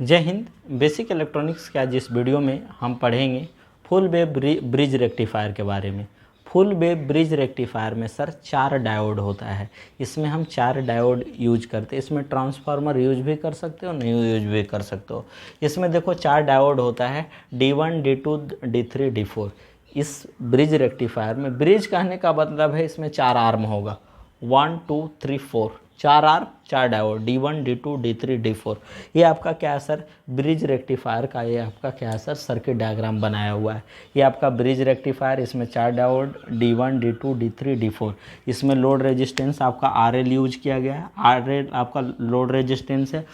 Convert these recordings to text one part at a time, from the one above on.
जय Hind. Basic electronics के आज इस वीडियो में हम पढ़ेंगे फुल वेव ब्रिज रेक्टिफायर के बारे में। फुल वेव ब्रिज रेक्टिफायर में सर 4 डायोड होता है। इसमें हम 4 डायोड यूज करते हैं। इसमें ट्रांसफार्मर यूज भी कर सकते हो, नहीं यूज भी कर सकते हो। इसमें देखो 4 डायोड होता है, D1, D2, D3, D4। इस ब्रिज रेक्टिफायर में ब्रिज कहने का मतलब है इसमें 4 आर्म होगा, 1 2 3 4, 4 arm 4 diode, D1, D2, D3, D4। ये आपका क्या है सर, ब्रिज रेक्टिफायर का ये आपका क्या है सर, सर्किट डायग्राम बनाया हुआ है। ये आपका ब्रिज रेक्टिफायर, इसमें 4 diode, D1, D2, D3, D4। इसमें लोड रेजिस्टेंस आपका RL यूज किया गया है। RL आपका लोड रेजिस्टेंस है।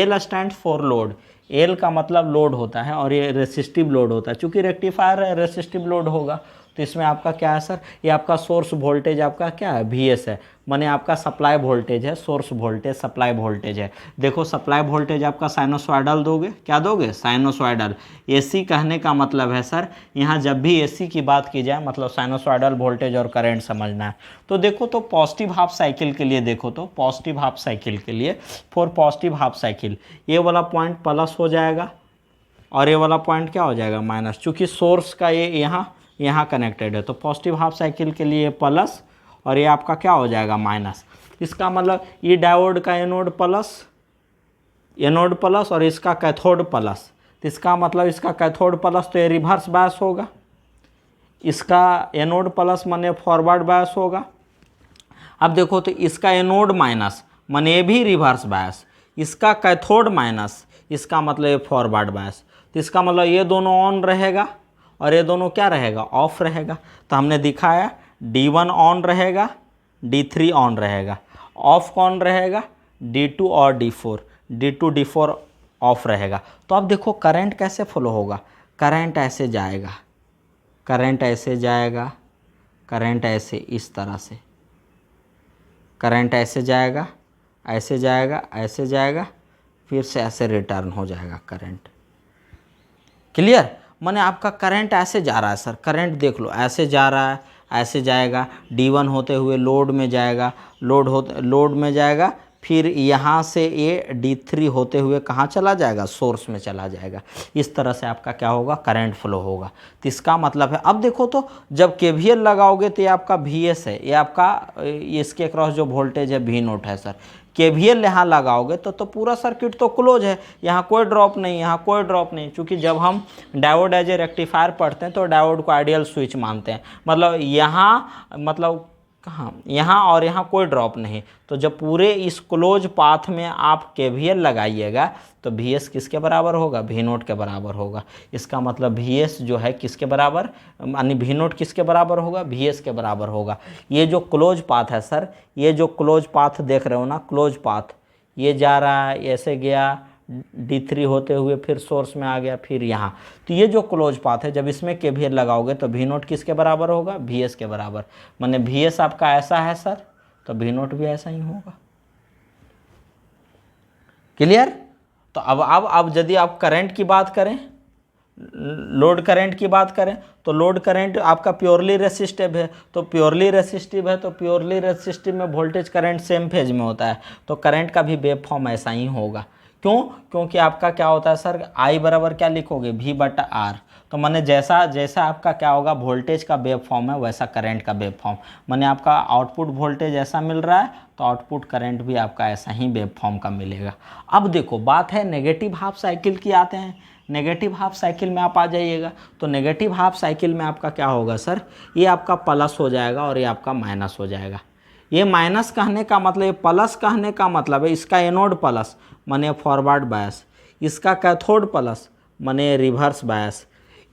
L stand for load. L का मतलब लोड होता है और ये रेसिस्टिव लोड होता है। चूँकि रेक्टिफायर रेसिस्टिव लोड होगा तो इसमें आपका क्या है सर, ये आपका सोर्स वोल्टेज आपका क्या है, VS है, माने आपका सप्लाई वोल्टेज है। सोर्स वोल्टेज सप्लाई वोल्टेज है। देखो सप्लाई वोल्टेज आपका साइनोसॉइडल दोगे, क्या दोगे, साइनोसॉइडल। AC कहने का मतलब है सर, यहाँ जब भी AC की बात की जाए मतलब साइनोसॉइडल वोल्टेज और करंट समझना है। तो देखो तो पॉजिटिव हाफ साइकिल के लिए, देखो तो पॉजिटिव हाफ साइकिल के लिए, फॉर पॉजिटिव हाफ साइकिल ये वाला पॉइंट प्लस हो जाएगा और ये वाला पॉइंट क्या हो जाएगा, माइनस। चूँकि सोर्स का ये यहाँ कनेक्टेड है तो पॉजिटिव हाफ साइकिल के लिए प्लस और ये आपका क्या हो जाएगा, माइनस। इसका मतलब ये डायोड का एनोड प्लस और इसका कैथोड प्लस, तो इसका मतलब इसका कैथोड प्लस तो ये रिवर्स बायस होगा, इसका एनोड प्लस माने फॉरवर्ड बायस होगा। अब देखो तो इसका एनोड माइनस माने ये भी रिवर्स बायस, इसका कैथोड माइनस, इसका मतलब ये फॉरवर्ड बायस। तो इसका मतलब ये दोनों ऑन रहेगा और ये दोनों क्या रहेगा, ऑफ रहेगा। तो हमने दिखाया D1 ऑन रहेगा, D3 ऑन रहेगा, ऑफ कौन रहेगा, D2 और D4, D2 D4 ऑफ रहेगा। तो अब देखो करंट कैसे फ्लो होगा, करंट ऐसे जाएगा, करंट ऐसे जाएगा, करंट ऐसे इस तरह से, करंट ऐसे जाएगा, ऐसे जाएगा, ऐसे जाएगा, फिर से ऐसे रिटर्न हो जाएगा करंट। क्लियर, माने आपका करंट ऐसे जा रहा है सर, करंट देख लो ऐसे जा रहा है, ऐसे जाएगा, D1 होते हुए लोड में जाएगा, लोड में जाएगा, फिर यहाँ से ये D3 होते हुए कहाँ चला जाएगा, सोर्स में चला जाएगा। इस तरह से आपका क्या होगा, करंट फ्लो होगा। तो इसका मतलब है, अब देखो तो जब KVL लगाओगे तो ये आपका VS है, ये आपका इसके अक्रॉस जो वोल्टेज है V0 है सर। KVL यहाँ लगाओगे तो पूरा सर्किट तो क्लोज है, यहाँ कोई ड्रॉप नहीं, यहाँ कोई ड्रॉप नहीं। क्योंकि जब हम डायोड एज ए रेक्टिफायर पढ़ते हैं तो डायोड को आइडियल स्विच मानते हैं, मतलब यहाँ मतलब कहाँ, यहाँ और यहाँ कोई ड्रॉप नहीं। तो जब पूरे इस क्लोज पाथ में आप KVL लगाइएगा तो VS किसके बराबर होगा, V0 के बराबर होगा। इसका मतलब VS जो है किसके बराबर, यानी V0 किसके बराबर होगा, VS के बराबर होगा। ये जो क्लोज पाथ है सर, ये जो क्लोज पाथ देख रहे हो ना, क्लोज पाथ ये जा रहा है, ऐसे गया D3 होते हुए फिर सोर्स में आ गया, फिर यहाँ। तो ये जो क्लोज पाथ है, जब इसमें KVL लगाओगे तो V0 किसके बराबर होगा, VS के बराबर। माने VS आपका ऐसा है सर तो V0 भी ऐसा ही होगा। क्लियर। तो अब यदि आप करंट की बात करें, लोड करंट की बात करें तो लोड करंट आपका प्योरली रेसिस्टिव है, तो प्योरली रेसिस्टिव है तो प्योरली रेसिस्टिव में वोल्टेज करंट सेम फेज में होता है, तो करंट का भी वेव फॉर्म ऐसा ही होगा। क्यों, क्योंकि आपका क्या होता है सर, I बराबर क्या लिखोगे, V/R। तो माने जैसा जैसा आपका क्या होगा, वोल्टेज का वेव फॉर्म है वैसा करंट का वेव फॉर्म। माने आपका आउटपुट वोल्टेज ऐसा मिल रहा है तो आउटपुट करंट भी आपका ऐसा ही वेव फॉर्म का मिलेगा। अब देखो बात है नेगेटिव हाफ साइकिल की, आते हैं नेगेटिव हाफ साइकिल में आप आ जाइएगा। तो नेगेटिव हाफ साइकिल में आपका क्या होगा सर, ये आपका प्लस हो जाएगा और ये आपका माइनस हो जाएगा। ये माइनस कहने का मतलब, ये प्लस कहने का मतलब है इसका एनोड प्लस माने फॉरवर्ड बायस, इसका कैथोड प्लस माने रिवर्स बायस,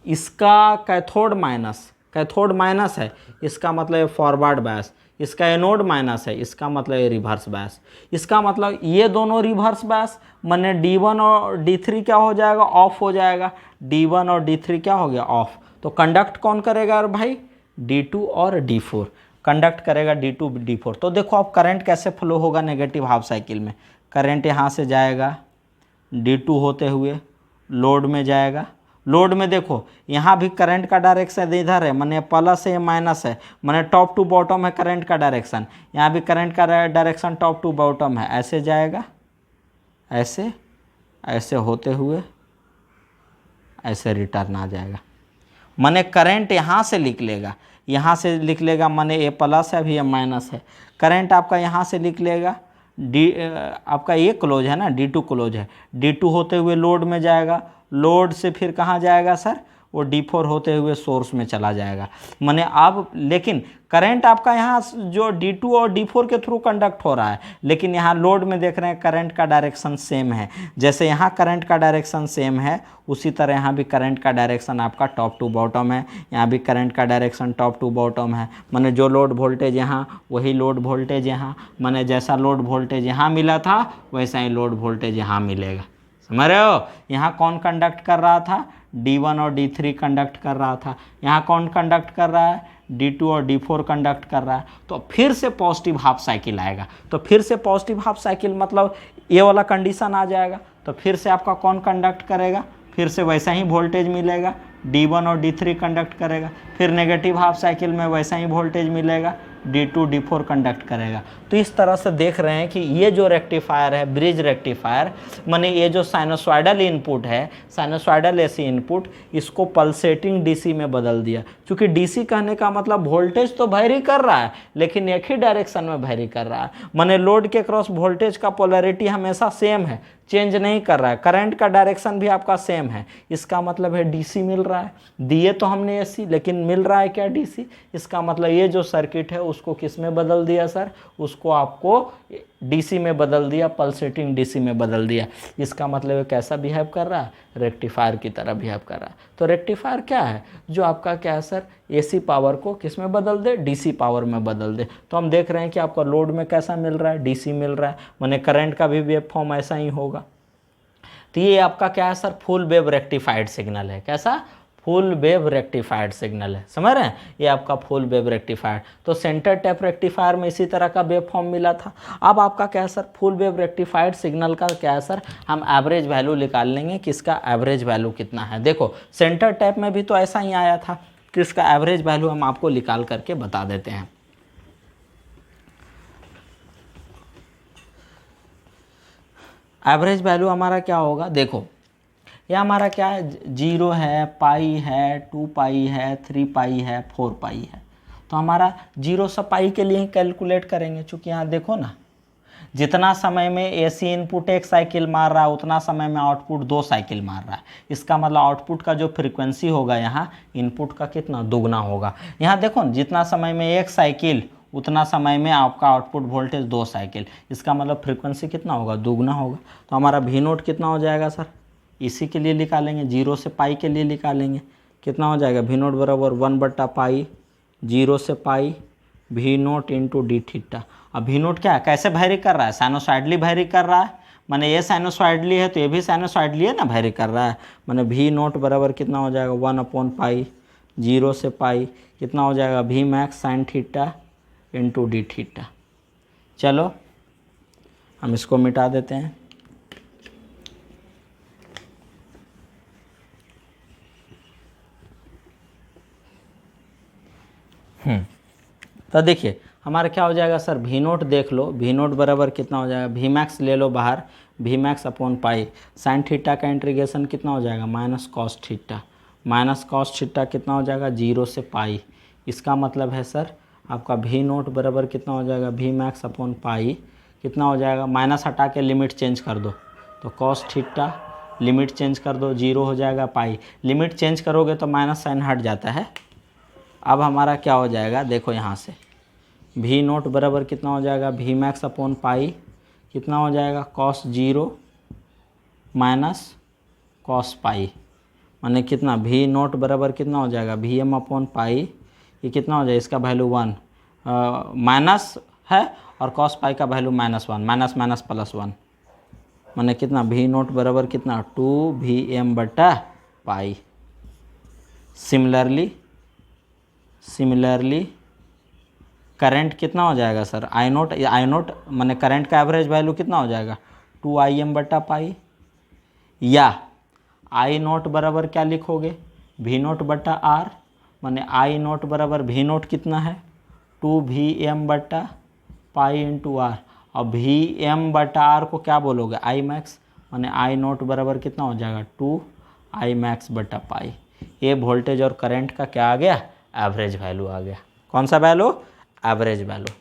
इसका कैथोड माइनस है, इसका मतलब फॉरवर्ड बायस, इसका एनोड माइनस है, इसका मतलब ये रिवर्स बायस। इसका मतलब ये दोनों रिवर्स बायस माने D1 और D3 क्या हो जाएगा, ऑफ हो जाएगा। D1 और D3 क्या हो गया, ऑफ। तो कंडक्ट कौन करेगा और भाई, D2 और D4 कंडक्ट करेगा, D2 D4। तो देखो अब करंट कैसे फ्लो होगा नेगेटिव हाफ साइकिल में, करंट यहाँ से जाएगा D2 होते हुए लोड में जाएगा। लोड में देखो यहाँ भी करंट का डायरेक्शन इधर है, माने प्लस है माइनस है, माने टॉप टू बॉटम है करंट का डायरेक्शन। यहाँ भी करंट का डायरेक्शन टॉप टू बॉटम है, ऐसे जाएगा, ऐसे ऐसे होते हुए ऐसे रिटर्न आ जाएगा। माने करंट यहाँ से लिख लेगा, यहाँ से लिख लेगा, माने ये प्लस है अभी ये माइनस है। करंट आपका यहाँ से लिख लेगा, आपका ये क्लोज है ना, D2 क्लोज है, D2 होते हुए लोड में जाएगा, लोड से फिर कहाँ जाएगा सर, वो D4 होते हुए सोर्स में चला जाएगा। माने अब लेकिन करंट आपका यहाँ जो D2 और D4 के थ्रू कंडक्ट हो रहा है, लेकिन यहाँ लोड में देख रहे हैं करंट का डायरेक्शन सेम है। जैसे यहाँ करंट का डायरेक्शन सेम है, उसी तरह यहाँ भी करंट का डायरेक्शन आपका टॉप टू बॉटम है, यहाँ भी करंट का डायरेक्शन टॉप टू बॉटम है। माने जो लोड वोल्टेज यहाँ वही लोड वोल्टेज यहाँ, माने जैसा लोड वोल्टेज यहाँ मिला था वैसा ही लोड वोल्टेज यहाँ मिलेगा। समझ रहे हो? यहाँ कौन कंडक्ट कर रहा था, D1 और D3 कंडक्ट कर रहा था, यहाँ कौन कंडक्ट कर रहा है, D2 और D4 कंडक्ट कर रहा है। तो फिर से पॉजिटिव हाफ साइकिल आएगा, तो फिर से पॉजिटिव हाफ साइकिल मतलब ये वाला कंडीशन आ जाएगा। तो फिर से आपका कौन कंडक्ट करेगा, फिर से वैसा ही वोल्टेज मिलेगा, D1 और D3 कंडक्ट करेगा, फिर नेगेटिव हाफ साइकिल में वैसा ही वोल्टेज मिलेगा, D2 D4 कंडक्ट करेगा। तो इस तरह से देख रहे हैं कि ये जो रेक्टिफायर है, ब्रिज रेक्टिफायर, माने ये जो साइनोसॉइडल इनपुट है, साइनोसॉइडल एसी इनपुट, इसको पल्सेटिंग डीसी में बदल दिया। क्योंकि डीसी कहने का मतलब वोल्टेज तो वेरी कर रहा है, लेकिन एक ही डायरेक्शन में वेरी कर रहा है। माने लोड के क्रॉस वोल्टेज का पोलैरिटी हमेशा सेम है, चेंज नहीं कर रहा है। करंट का डायरेक्शन भी आपका सेम है, इसका मतलब है डीसी मिल रहा है। दिए तो हमने एसी, लेकिन मिल रहा है क्या, डीसी। इसका मतलब ये जो सर्किट है उसको किस में बदल दिया सर, उसको आपको डीसी में बदल दिया, पल्सेटिंग डीसी में बदल दिया। इसका मतलब है कैसा बिहेव कर रहा है, रेक्टिफायर की तरह बिहेव कर रहा है। तो रेक्टिफायर क्या है, जो आपका क्या है सर, एसी पावर को किस में बदल दे, डीसी पावर में बदल दे। तो हम देख रहे हैं कि आपका लोड में कैसा मिल रहा है, डीसी मिल रहा है, माने करंट का भी वेव फॉर्म ऐसा ही होगा। तो ये आपका क्या है sir, full wave rectified signal है। कैसा, फुल वेव रेक्टिफाइड सिग्नल है। समझ रहे हैं, ये आपका फुल वेव रेक्टिफाइड। तो सेंटर टैप रेक्टिफायर में इसी तरह का वेव फॉर्म मिला था। अब आपका क्या है sir, full wave rectified signal का क्या है सर, हम एवरेज वैल्यू निकाल लेंगे कि इसका एवरेज वैल्यू कितना है। देखो सेंटर टैप में भी तो ऐसा ही आया था, तो इसका एवरेज वैल्यू हम आपको निकाल करके बता देते हैं। एवरेज वैल्यू हमारा क्या होगा, देखो यह हमारा क्या है, 0 है, पाई है, 2 पाई है, 3 पाई है, 4 पाई है। तो हमारा 0 से पाई के लिए ही कैलकुलेट करेंगे। चूँकि यहाँ देखो ना, जितना समय में एसी इनपुट 1 साइकिल मार रहा है उतना समय में आउटपुट 2 साइकिल मार रहा है। इसका मतलब आउटपुट का जो फ्रीक्वेंसी होगा यहाँ इनपुट का कितना दुगना होगा। यहाँ देखो जितना समय में 1 साइकिल उतना समय में आपका आउटपुट वोल्टेज 2 साइकिल, इसका मतलब फ्रीक्वेंसी कितना होगा, दुगना होगा। तो हमारा V नोट कितना हो जाएगा सर, इसी के लिए निकालेंगे, 0 से पाई के लिए निकालेंगे। कितना हो जाएगा, V नोट बराबर 1/पाई 0 से पाई V note into d theta. अब V नोट क्या है, कैसे वैरी कर रहा है, साइनोसॉइडली वैरी कर रहा है। माने ये साइनोसॉइडली है तो ये भी साइनोसॉइडली है ना, वैरी कर रहा है। माने V नोट बराबर कितना हो जाएगा, 1/पाई 0 से पाई कितना हो जाएगा, V max sine theta into d theta. चलो हम इसको मिटा देते हैं। तो देखिए हमारा क्या हो जाएगा सर, V नोट देख लो, V नोट बराबर कितना हो जाएगा, V मैक्स ले लो बाहर, V max upon pi sine theta का इंटीग्रेशन कितना हो जाएगा, minus cos theta, minus cos theta कितना हो जाएगा, 0 से पाई। इसका मतलब है सर आपका V नोट बराबर कितना हो जाएगा, V मैक्स अपॉन पाई कितना हो जाएगा, माइनस हटा के लिमिट चेंज कर दो तो कॉस थीटा, लिमिट चेंज कर दो 0 हो जाएगा पाई, लिमिट चेंज करोगे तो माइनस साइन हट जाता है। अब हमारा क्या हो जाएगा, देखो यहाँ से V नोट बराबर कितना हो जाएगा, V मैक्स अपॉन पाई कितना हो जाएगा, कॉस 0 माइनस कॉस पाई, माने कितना, V नोट बराबर कितना हो जाएगा, Vm अपॉन पाई, ये कितना हो जाएगा, इसका वैल्यू 1 माइनस है और कॉस पाई का वैल्यू -1, माइनस माइनस प्लस 1, माने कितना, V नोट बराबर कितना, 2Vm/पाई। सिमिलरली करंट कितना हो जाएगा सर, आई नोट माने करंट का एवरेज वैल्यू कितना हो जाएगा, 2Im/पाई, या आई नोट बराबर क्या लिखोगे, V नोट/R, माने आई नोट बराबर V नोट कितना है, 2Vm/पाई इंटू R, और Vm/R को क्या बोलोगे, आई मैक्स, माने आई नोट बराबर कितना हो जाएगा 2 Imax बटा पाई। ये वोल्टेज और करंट का क्या आ गया, एवरेज वैल्यू आ गया। कौन सा वैल्यू, एवरेज वैल्यू।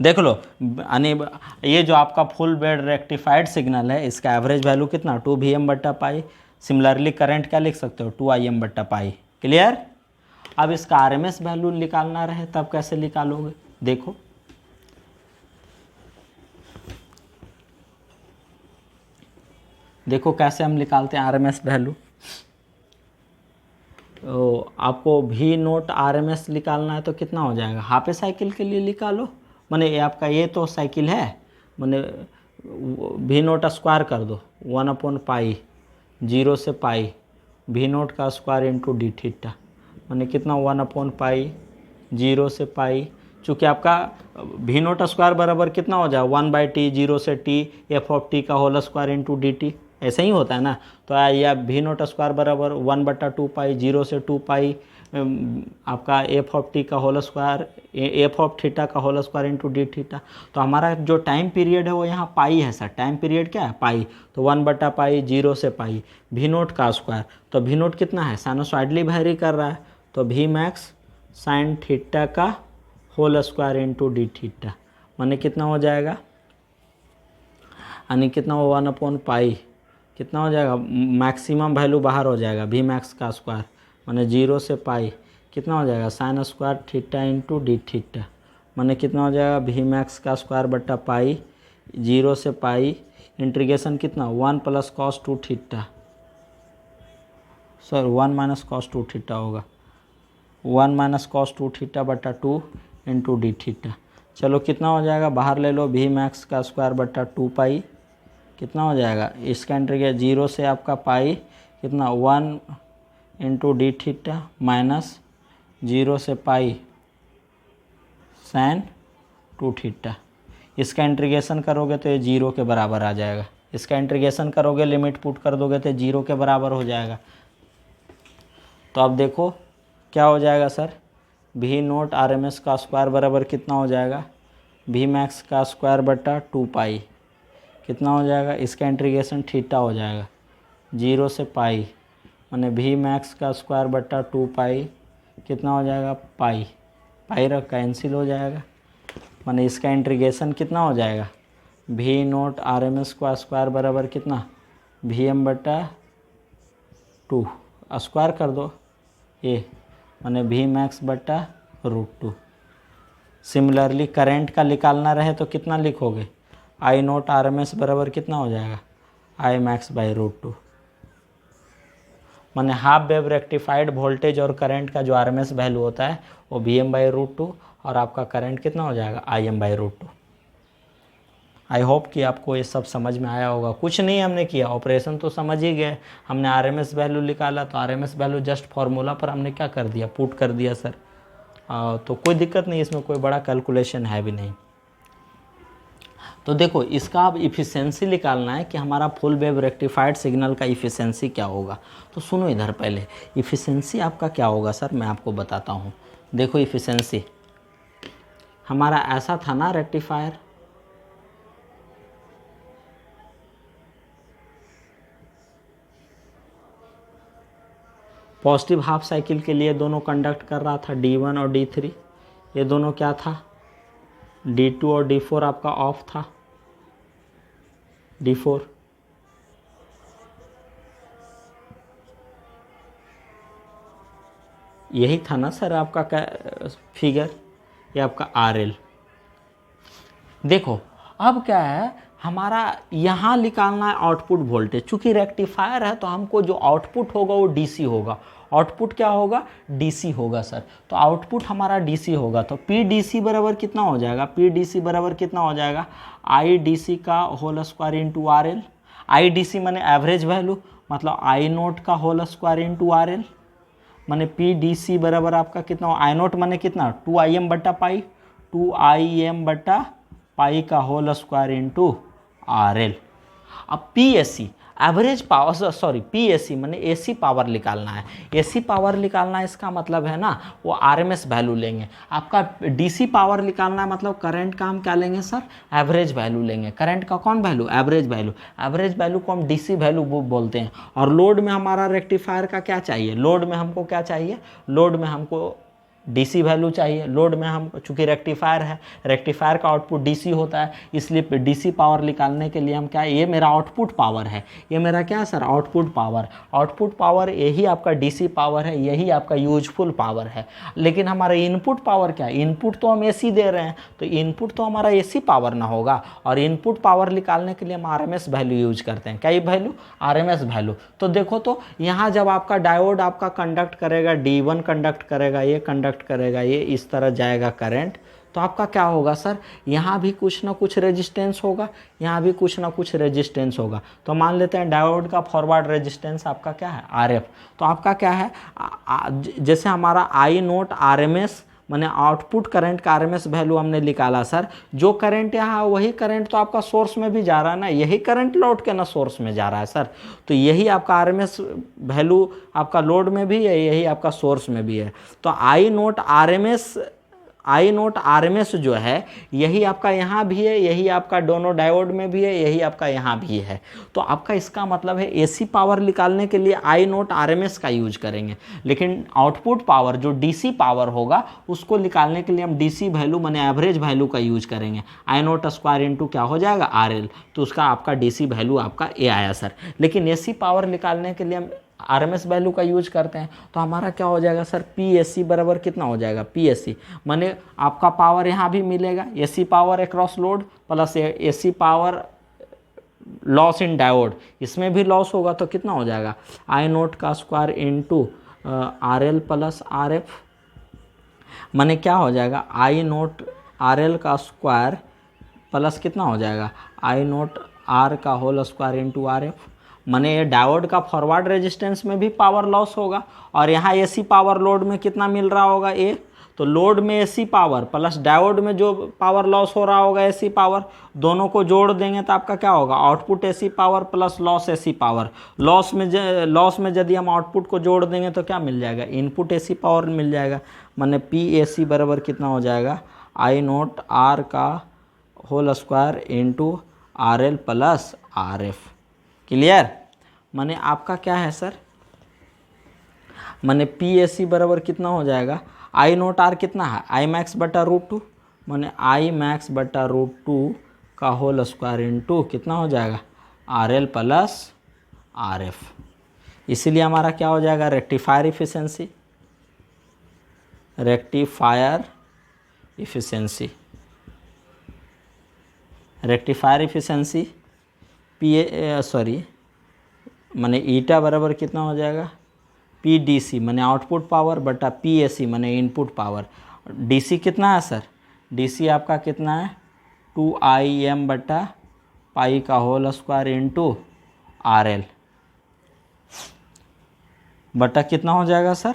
देख लो यानी ये जो आपका फुल बेड रेक्टिफाइड सिग्नल है इसका एवरेज वैल्यू कितना 2Vm बटा पाई। सिमिलरली करंट क्या लिख सकते हो 2Im बटा पाई। क्लियर। अब इसका आरएमएस वैल्यू निकालना रहे तब कैसे निकालोगे, देखो देखो कैसे हम निकालते हैं आरएमएस वैल्यू। तो आपको वी नोट आरएमएस निकालना है तो कितना हो जाएगा, हाफ ए साइकिल के लिए निकालो। माने ये आपका ये तो साइकिल है, माने वी नोट स्क्वायर कर दो 1/पाई 0 से पाई वी नोट का स्क्वायर इंटू डी थीटा, माने कितना 1/पाई 0 से पाई। चूँकि आपका वी नोट स्क्वायर बराबर कितना हो जाए 1/t 0 से t f(t) का whole square into d t, ऐसा ही होता है ना। तो या वी नोट स्क्वायर बराबर 1/2 पाई 0 से 2 पाई आपका f(t) का होल स्क्वायर f(θ) का whole square into d theta. तो हमारा जो टाइम पीरियड है वो यहाँ पाई है सर, टाइम पीरियड क्या है पाई। तो 1/पाई 0 से पाई वी नोट का स्क्वायर, तो वी नोट कितना है साइनोसॉइडली वेरी कर रहा है, तो वी मैक्स साइन थीटा का whole square into d theta, माने कितना हो जाएगा, यानी कितना हो 1/पाई कितना हो जाएगा, मैक्सिमम वैल्यू बाहर हो जाएगा वी मैक्स का स्क्वायर, माने 0 से पाई कितना हो जाएगा sine square theta into d theta, माने कितना हो जाएगा वी मैक्स का स्क्वायर बट्टा पाई 0 से पाई इंटीग्रेशन कितना 1 + cos 2 theta, sir 1 - cos 2 theta होगा, 1 - cos 2 थीटा बट्टा 2 इंटू डी थीटा। चलो कितना हो जाएगा, बाहर ले लो वी मैक्स का स्क्वायर बट्टा 2 पाई कितना हो जाएगा, इसका इंटीग्रेशन 0 से आपका पाई कितना 1 इंटू डी थीटा माइनस 0 से पाई साइन 2 थीटा। इसका इंटीग्रेशन करोगे तो ये 0 के बराबर आ जाएगा, इसका इंटीग्रेशन करोगे लिमिट पुट कर दोगे तो 0 के बराबर हो जाएगा। तो अब देखो क्या हो जाएगा सर, वी नोट आरएमएस का स्क्वायर बराबर कितना हो जाएगा वी मैक्स का स्क्वायर बट्टा 2 पाई कितना हो जाएगा, इसका इंटीग्रेशन थीटा हो जाएगा 0 से पाई, माने वी मैक्स का स्क्वायर बट्टा 2 पाई कितना हो जाएगा पाई, पाई रख कैंसिल हो जाएगा, माने इसका इंटीग्रेशन कितना हो जाएगा वी नोट आरएमएस का स्क्वायर बराबर कितना Vm बट्टा 2 स्क्वायर कर दो ये, माने वी मैक्स बट्टा √2। सिमिलरली करंट का निकालना रहे तो कितना लिखोगे आई नोट आरएमएस बराबर कितना हो जाएगा Imax बाई √2, माने हाफ वेव रेक्टिफाइड वोल्टेज और करंट का जो आरएमएस वैल्यू होता है वो Vm बाई √2 और आपका करंट कितना हो जाएगा Im बाई √2। आई होप कि आपको ये सब समझ में आया होगा। कुछ नहीं हमने किया, ऑपरेशन तो समझ ही गए, हमने आरएमएस वैल्यू निकाला तो आरएमएस वैल्यू जस्ट फार्मूला पर हमने क्या कर दिया पुट कर दिया सर। तो कोई दिक्कत नहीं, इसमें कोई बड़ा कैलकुलेशन है भी नहीं। तो देखो इसका अब इफ़िशेंसी निकालना है कि हमारा फुल वेव रेक्टिफाइड सिग्नल का इफ़िशेंसी क्या होगा। तो सुनो इधर, पहले इफ़िशेंसी आपका क्या होगा सर मैं आपको बताता हूँ। देखो इफ़िशेंसी हमारा ऐसा था ना रेक्टिफायर, पॉजिटिव हाफ साइकिल के लिए दोनों कंडक्ट कर रहा था D1 और D3, ये दोनों क्या था D2 और D4 आपका ऑफ था, D4 यही था ना सर आपका फिगर, ये आपका RL। देखो अब क्या है हमारा यहाँ निकालना है आउटपुट वोल्टेज, चूँकि रेक्टिफायर है तो हमको जो आउटपुट होगा वो DC होगा। आउटपुट क्या होगा DC होगा सर, तो आउटपुट हमारा DC होगा। तो PDC बराबर कितना हो जाएगा, PDC बराबर कितना हो जाएगा IDC का whole square into RL। IDC माने एवरेज वैल्यू, मतलब I नोट का होल स्क्वायर इंटू RL, माने PDC बराबर आपका कितना हो, I नोट माने कितना 2Im बट्टा पाई, 2Im बट्टा पाई का होल स्क्वायर इंटू RL। अब PSC, average power, sorry PAC मैंने एसी पावर निकालना है। एसी पावर निकालना है इसका मतलब है ना वो आरएमएस वैल्यू लेंगे। आपका डीसी पावर निकालना है मतलब करंट का हम क्या लेंगे सर, एवरेज वैल्यू लेंगे। करंट का कौन value, average value. Average value को हम डीसी वैल्यू बोलते हैं। और लोड में हमारा रेक्टिफायर का क्या चाहिए, लोड में हमको क्या चाहिए, लोड में हमको डीसी वैल्यू चाहिए। लोड में हम चूंकि रेक्टिफायर है, रेक्टिफायर का आउटपुट डीसी होता है, इसलिए डीसी पावर निकालने के लिए हम क्या, ये मेरा आउटपुट पावर है, ये मेरा क्या है sir, output power. Output power यही आपका डीसी पावर है, यही आपका यूजफुल पावर है। लेकिन हमारा इनपुट पावर क्या है, इनपुट तो हम एसी दे रहे हैं, तो इनपुट तो हमारा एसी पावर ना होगा। और इनपुट पावर निकालने के लिए हम आरएमएस वैल्यू यूज करते हैं। क्या ये वैल्यू, आरएमएस वैल्यू। तो देखो तो यहाँ जब आपका डायोड आपका कंडक्ट करेगा, D1 कंडक्ट करेगा, ये कंडक्ट करेगा, ये इस तरह जाएगा करंट, तो आपका क्या होगा सर, यहाँ भी कुछ ना कुछ रेजिस्टेंस होगा, यहाँ भी कुछ ना कुछ रेजिस्टेंस होगा। तो मान लेते हैं डायोड का फॉरवर्ड रेजिस्टेंस आपका क्या है, आरएफ। तो आपका क्या है, जैसे हमारा आई नोट आरएमएस मैंने आउटपुट करंट का आरएमएस वैल्यू हमने निकाला सर, जो करंट यहाँ वही करंट तो आपका सोर्स में भी जा रहा है ना, यही करंट लौट के ना सोर्स में जा रहा है सर। तो यही आपका आरएमएस वैल्यू आपका लोड में भी है, यही आपका सोर्स में भी है। तो आई नोट आरएमएस जो है यही आपका यहाँ भी है, यही आपका दोनों डायोड में भी है, यही आपका यहाँ भी है। तो आपका इसका मतलब है एसी पावर निकालने के लिए आई नोट आरएमएस का यूज करेंगे, लेकिन आउटपुट पावर जो डीसी पावर होगा उसको निकालने के लिए हम डीसी वैल्यू मैंने एवरेज वैल्यू का यूज करेंगे। आई नोट स्क्वायर इंटू क्या हो जाएगा, आरएल। तो उसका आपका डीसी वैल्यू आपका ए आया सर। लेकिन एसी पावर निकालने के लिए हम आरएमएस वैल्यू का यूज करते हैं। तो हमारा क्या हो जाएगा सर, पीएससी बराबर कितना हो जाएगा, पीएससी माने आपका पावर यहाँ भी मिलेगा, AC power across load plus AC power loss in diode, इसमें भी लॉस होगा तो कितना हो जाएगा, आई नोट का square into RL plus RF, माने क्या हो जाएगा, आई नोट आरएल का स्क्वायर प्लस कितना हो जाएगा, आई नोट आर का होल स्क्वायर इंटू आरएफ। माने ये डायोड का फॉरवर्ड रेजिस्टेंस में भी पावर लॉस होगा, और यहाँ एसी पावर लोड में कितना मिल रहा होगा, ए तो लोड में एसी पावर प्लस डायोड में जो पावर लॉस हो रहा होगा एसी पावर, दोनों को जोड़ देंगे तो आपका क्या होगा, output AC power plus loss AC power. Loss में यदि हम आउटपुट को जोड़ देंगे तो क्या मिल जाएगा, इनपुट एसी पावर मिल जाएगा। माने पी एसी बराबर कितना हो जाएगा, आई नोट आर का whole square into r l plus r f. Clear. माने आपका क्या है सर, माने पी ए सी बराबर कितना हो जाएगा, आई नोट आर कितना है, आई मैक्स बटा रूट टू, माने आई मैक्स बटा रूट टू का होल स्क्वायर इंटू कितना हो जाएगा, are l plus r F. इसीलिए हमारा क्या हो जाएगा, rectifier efficiency, rectifier efficiency, rectifier efficiency माने ईटा बराबर कितना हो जाएगा, पी डी सी माने आउटपुट पावर बटा पी ए सी माने इनपुट पावर। डी सी कितना है सर, डी सी आपका कितना है, 2IM बटा पाई का whole square into r l बटा कितना हो जाएगा सर,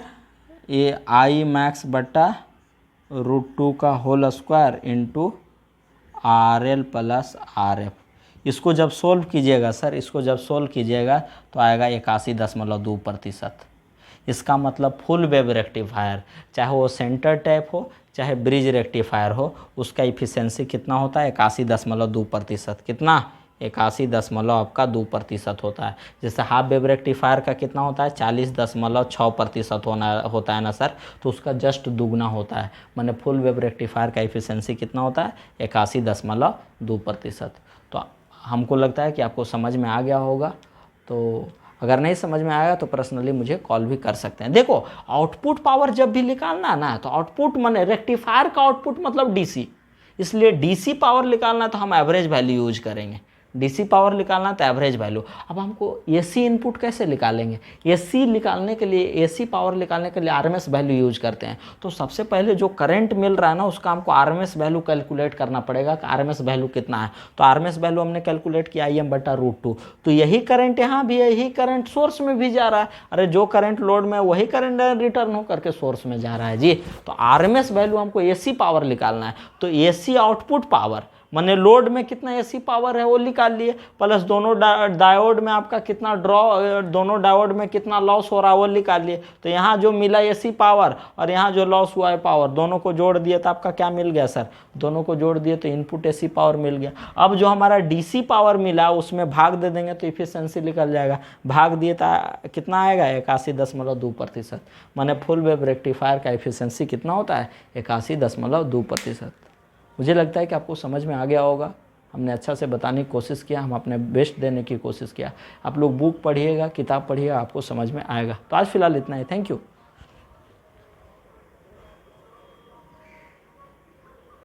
ये आई मैक्स बटा रूट टू का whole square into r l plus r f. इसको जब सोल्व कीजिएगा सर, इसको जब सोल्व कीजिएगा तो आएगा 81.2%। इसका मतलब फुल वेव रेक्टिफायर, चाहे वो सेंटर टाइप हो चाहे ब्रिज रेक्टिफायर हो, उसका इफिशिएंसी कितना होता है, 81.2%। कितना, 81.2% होता है। जैसे हाफ वेव रेक्टिफायर का कितना होता है, 40.6% होता है ना सर, तो उसका जस्ट दुगना होता है। माने फुल वेव रेक्टिफायर का इफिशिएंसी कितना होता है, 81.2%। तो हमको लगता है कि आपको समझ में आ गया होगा। तो अगर नहीं समझ में आएगा तो पर्सनली मुझे कॉल भी कर सकते हैं। देखो आउटपुट पावर जब भी निकालना है ना, तो आउटपुट माने रेक्टिफायर का आउटपुट मतलब डीसी, इसलिए डीसी पावर निकालना तो हम एवरेज वैल्यू यूज करेंगे। डीसी पावर निकालना तो एवरेज वैल्यू। अब हमको एसी इनपुट कैसे निकालेंगे, एसी निकालने के लिए, एसी पावर निकालने के लिए आरएमएस वैल्यू यूज करते हैं। तो सबसे पहले जो करंट मिल रहा है ना, उसका हमको आरएमएस वैल्यू कैलकुलेट करना पड़ेगा कि आरएमएस वैल्यू कितना है। तो आरएमएस वैल्यू हमने कैलकुलेट किया IM बटा रूट टू। तो यही करंट यहाँ भी है, यही करंट सोर्स में भी जा रहा है। अरे जो करंट लोड में वही करंट रिटर्न हो करके सोर्स में जा रहा है जी। तो आरएमएस वैल्यू हमको एसी पावर निकालना है, तो एसी आउटपुट पावर मैंने लोड में कितना एसी पावर है वो निकाल लिए, प्लस दोनों डायोड में आपका कितना दोनों डायोड में कितना लॉस हो रहा है वो निकाल लिए। तो यहाँ जो मिला एसी पावर और यहाँ जो लॉस हुआ है पावर, दोनों को जोड़ दिए तो आपका क्या मिल गया सर, दोनों को जोड़ दिए तो इनपुट एसी पावर मिल गया। अब जो हमारा डीसी पावर मिला उसमें भाग दे देंगे तो इफिशियंसी निकल जाएगा, भाग दिए तो कितना आएगा 81.2%। माने फुल वेव रेक्टिफायर का इफिशियंसी कितना होता है 81.2%। मुझे लगता है कि आपको समझ में आ गया होगा, हमने अच्छा से बताने की कोशिश किया, हम अपने बेस्ट देने की कोशिश किया। आप लोग बुक पढ़िएगा, किताब पढ़िएगा, आपको समझ में आएगा। तो आज फिलहाल इतना ही, थैंक यू।